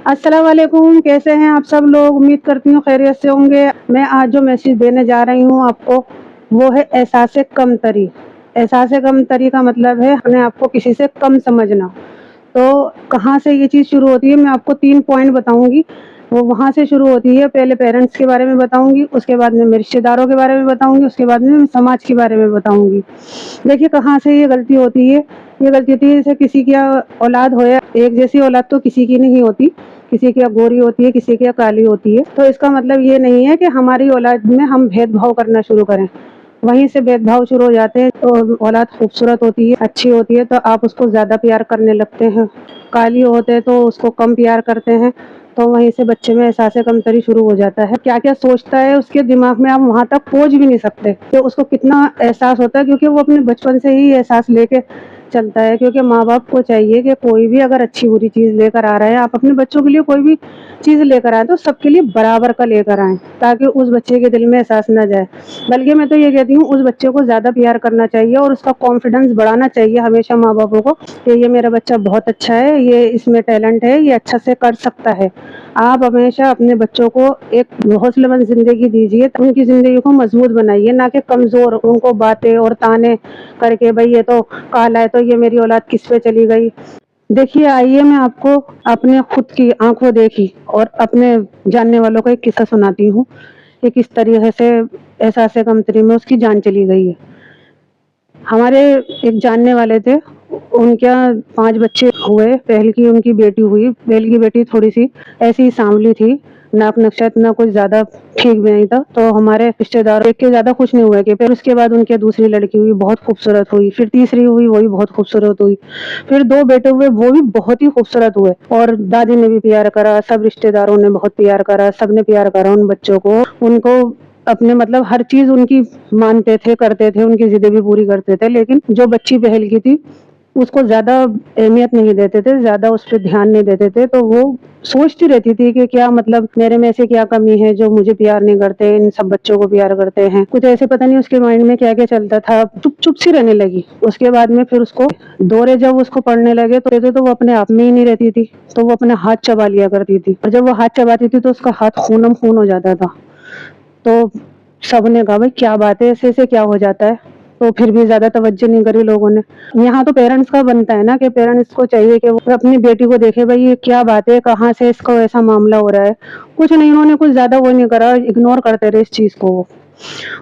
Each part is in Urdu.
السلام علیکم، کیسے ہیں آپ سب لوگ؟ امید کرتی ہوں خیریت سے ہوں گے۔ میں آج جو میسیج دینے جا رہی ہوں آپ کو، وہ ہے احساس کمتری۔ احساس کمتری کا مطلب ہے اپنے آپ کو کسی سے کم سمجھنا۔ تو کہاں سے یہ چیز شروع ہوتی ہے؟ میں آپ کو 3 پوائنٹ بتاؤں گی، وہ وہاں سے شروع ہوتی ہے۔ پہلے پیرنٹس کے بارے میں بتاؤں گی، اس کے بعد میں رشتے داروں کے بارے میں بتاؤں گی، اس کے بعد میں سماج کے بارے میں بتاؤں گی۔ دیکھیے کہاں سے یہ غلطی ہوتی ہے۔ یہ غلطی ہوتی ہے جیسے کسی کی اولاد ہو، یا ایک جیسی اولاد تو کسی کی نہیں ہوتی، کسی کی گوری ہوتی ہے، کسی کی کالی ہوتی ہے۔ تو اس کا مطلب یہ نہیں ہے کہ ہماری اولاد میں ہم بھید بھاؤ کرنا شروع کریں، وہیں سے بھید بھاؤ شروع ہو جاتے ہیں۔ تو اولاد خوبصورت ہوتی ہے، اچھی ہوتی ہے، تو آپ اس کو زیادہ پیار کرنے لگتے ہیں۔ کالی ہوتے تو اس کو کم پیار کرتے ہیں، تو وہیں سے بچے میں احساس کمتری شروع ہو جاتا ہے۔ کیا کیا سوچتا ہے اس کے دماغ میں، آپ وہاں تک پہنچ بھی نہیں سکتے کہ اس کو کتنا احساس ہوتا ہے، کیونکہ وہ اپنے بچپن سے ہی احساس لے کے چلتا ہے۔ کیونکہ ماں باپ کو چاہیے کہ کوئی بھی اگر اچھی بری چیز لے کر آ رہا ہے، آپ اپنے بچوں کے لیے کوئی بھی چیز لے کر آئیں تو سب کے لیے برابر کا لے کر آئیں، تاکہ اس بچے کے دل میں احساس نہ جائے۔ بلکہ میں تو یہ کہتی ہوں، اس بچے کو زیادہ پیار کرنا چاہیے اور اس کا کانفیڈنس بڑھانا چاہیے ہمیشہ ماں باپوں کو، کہ یہ میرا بچہ بہت اچھا ہے، یہ اس میں ٹیلنٹ ہے، یہ اچھا سے کر سکتا ہے۔ آپ ہمیشہ اپنے بچوں کو ایک حوصلہ مند زندگی دیجیے، ان کی زندگی کو مضبوط بنائیے، نہ کہ کمزور ان کو باتیں اور تانے کر کے بھئی یہ تو کالا ہے تو یہ میری اولاد کس پہ چلی گئی۔ دیکھیے آئیے میں آپ کو اپنے خود کی آنکھوں دیکھی اور اپنے جاننے والوں کا ایک قصہ سناتی ہوں کہ کس طریقے سے احساس کمتری میں اس کی جان چلی گئی ہے۔ ہمارے ایک جاننے والے تھے، ان کے 5 بچے ہوئے۔ پہل کی ان کی بیٹی ہوئی، پہل کی بیٹی تھوڑی سی ایسی سانولی تھی، ناک نقشت نہ کچھ زیادہ ٹھیک بھی نہیں تھا، تو ہمارے رشتے دار دیکھ کے زیادہ خوش نہیں ہوئے کہ پھر اس کے بعد ان کے دوسری لڑکی ہوئی، بہت خوبصورت ہوئی، پھر تیسری ہوئی، وہ بھی بہت خوبصورت ہوئی، پھر 2 بیٹے ہوئے، وہ بھی بہت ہی خوبصورت ہوئے، اور دادی نے بھی پیار کرا، سب رشتے داروں نے بہت پیار کرا، سب نے پیار کرا ان بچوں کو، ان کو اپنے مطلب ہر چیز ان کی مانتے تھے، کرتے تھے، ان کی ضدیں بھی پوری کرتے تھے۔ لیکن جو بچی پہل کی تھی اس کو زیادہ اہمیت نہیں دیتے تھے، زیادہ اس پہ دھیان نہیں دیتے تھے، تو وہ سوچتی رہتی تھی کہ کیا مطلب میرے میں سے کیا کمی ہے جو مجھے پیار نہیں کرتے، ان سب بچوں کو پیار کرتے ہیں۔ کچھ ایسے پتہ نہیں اس کے مائنڈ میں کیا کیا چلتا تھا، چپ چپ سی رہنے لگی۔ اس کے بعد میں پھر اس کو دورے جب اس کو پڑنے لگے تو وہ اپنے آپ میں ہی نہیں رہتی تھی، تو وہ اپنا ہاتھ چبا لیا کرتی تھی، اور جب وہ ہاتھ چباتی تھی تو اس کا ہاتھ خونم خون ہو جاتا تھا۔ تو سب نے کہا بھائی کیا بات ہے، ایسے کیا ہو جاتا ہے؟ تو پھر بھی زیادہ توجہ نہیں کری لوگوں نے۔ یہاں تو پیرنٹس کا بنتا ہے نا کہ پیرنٹس کو چاہیے کہ وہ اپنی بیٹی کو دیکھے، بھائی یہ کیا بات ہے، کہاں سے اس کو ایسا معاملہ ہو رہا ہے۔ کچھ نہیں، انہوں نے کچھ زیادہ وہ نہیں کرا، اگنور کرتے رہے اس چیز کو۔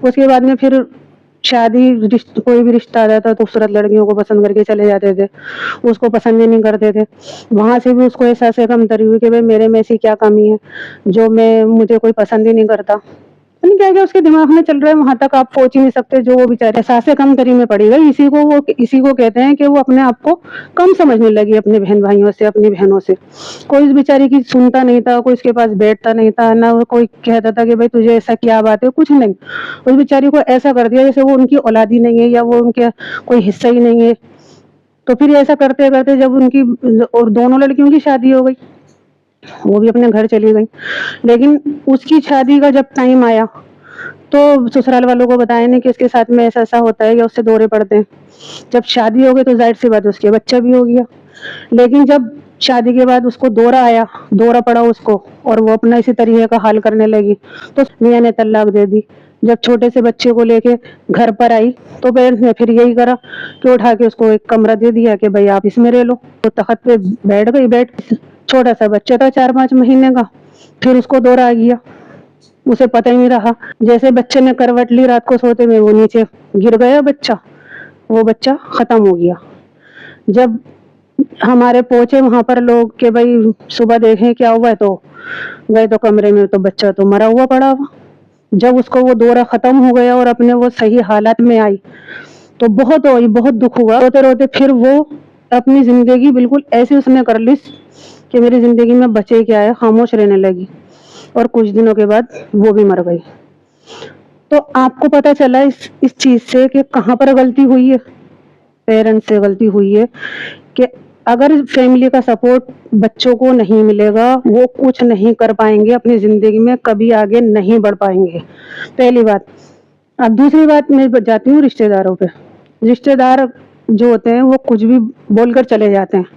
اس کے بعد میں پھر شادی، کوئی بھی رشتہ آتا تھا تو خوبصورت لڑکیوں کو پسند کر کے چلے جاتے تھے، اس کو پسند ہی نہیں کرتے تھے۔ وہاں سے بھی اس کو احساس کمتری ہوئی کہ بھائی میرے میں ایسی کیا کمی ہے جو مجھے کوئی پسند ہی نہیں کرتا۔ نہیں کیا کیا اس کے دماغ میں چل رہا ہے، وہاں تک آپ پہنچ ہی نہیں سکتے۔ جو وہ بیچارے احساس کمتری میں پڑی گئی، اسی کو کہتے ہیں کہ وہ اپنے آپ کو کم سمجھنے لگی اپنے بہن بھائیوں سے، اپنی بہنوں سے۔ کوئی اس بیچاری کی سنتا نہیں تھا، کوئی اس کے پاس بیٹھتا نہیں تھا، نہ کوئی کہتا تھا کہ بھائی تجھے ایسا کیا بات ہے، کچھ نہیں۔ اس بیچاری کو ایسا کر دیا جیسے وہ ان کی اولاد ہی نہیں ہے، یا وہ ان کے کوئی حصہ ہی نہیں ہے۔ تو پھر ایسا کرتے کرتے جب ان کی اور دونوں لڑکیوں کی شادی ہو گئی، وہ بھی اپنے گھر چلی گئی، لیکن اس کی شادی کا جب ٹائم آیا تو سسرال والوں کو بتایا نہیں کہ اس کے ساتھ میں ایسا ایسا ہوتا ہے یا اس سے دورے پڑتے ہیں۔ جب شادی ہو گئی تو ظاہر سی بات اس کے بچہ بھی ہو گیا، لیکن جب شادی کے بعد اس کو دورہ آیا، دورہ پڑا اس کو، اور وہ اپنا اسی طریقے کا حال کرنے لگی، تو میاں نے طلاق دے دی۔ جب چھوٹے سے بچے کو لے کے گھر پر آئی تو پیرنٹس نے پھر یہی کرا کہ اٹھا کے اس کو ایک کمرہ دے دیا کہ بھائی آپ اس میں رہ لو۔ تو تخت پہ بیٹھ گئی، چھوٹا سا بچہ تھا 4-5 مہینے کا، پھر اس کو دورہ آ گیا، اسے پتہ ہی نہیں رہا۔ جیسے بچے نے کروٹ لی رات کو سوتے میں، وہ نیچے گر گیا بچہ، وہ بچہ ختم ہو گیا۔ جب ہمارے پہنچے وہاں پر لوگ کہ بھائی صبح دیکھیں کیا ہوا ہے، تو گئے تو کمرے میں تو بچہ تو مرا ہوا پڑا ہوا۔ جب اس کو وہ دورہ ختم ہو گیا اور اپنے وہ صحیح حالات میں آئی تو بہت دکھ ہوا، روتے روتے پھر وہ اپنی زندگی بالکل ایسی اس نے کر لی کہ میری زندگی میں بچے کیا ہے، خاموش رہنے لگی، اور کچھ دنوں کے بعد وہ بھی مر گئی۔ تو آپ کو پتہ چلا اس چیز سے کہ کہاں پر غلطی ہوئی ہے، پیرنٹس سے غلطی ہوئی ہے کہ اگر فیملی کا سپورٹ بچوں کو نہیں ملے گا، وہ کچھ نہیں کر پائیں گے اپنی زندگی میں، کبھی آگے نہیں بڑھ پائیں گے، پہلی بات۔ اب دوسری بات میں جاتی ہوں رشتے داروں پہ۔ رشتے دار جو ہوتے ہیں وہ کچھ بھی بول کر چلے جاتے ہیں،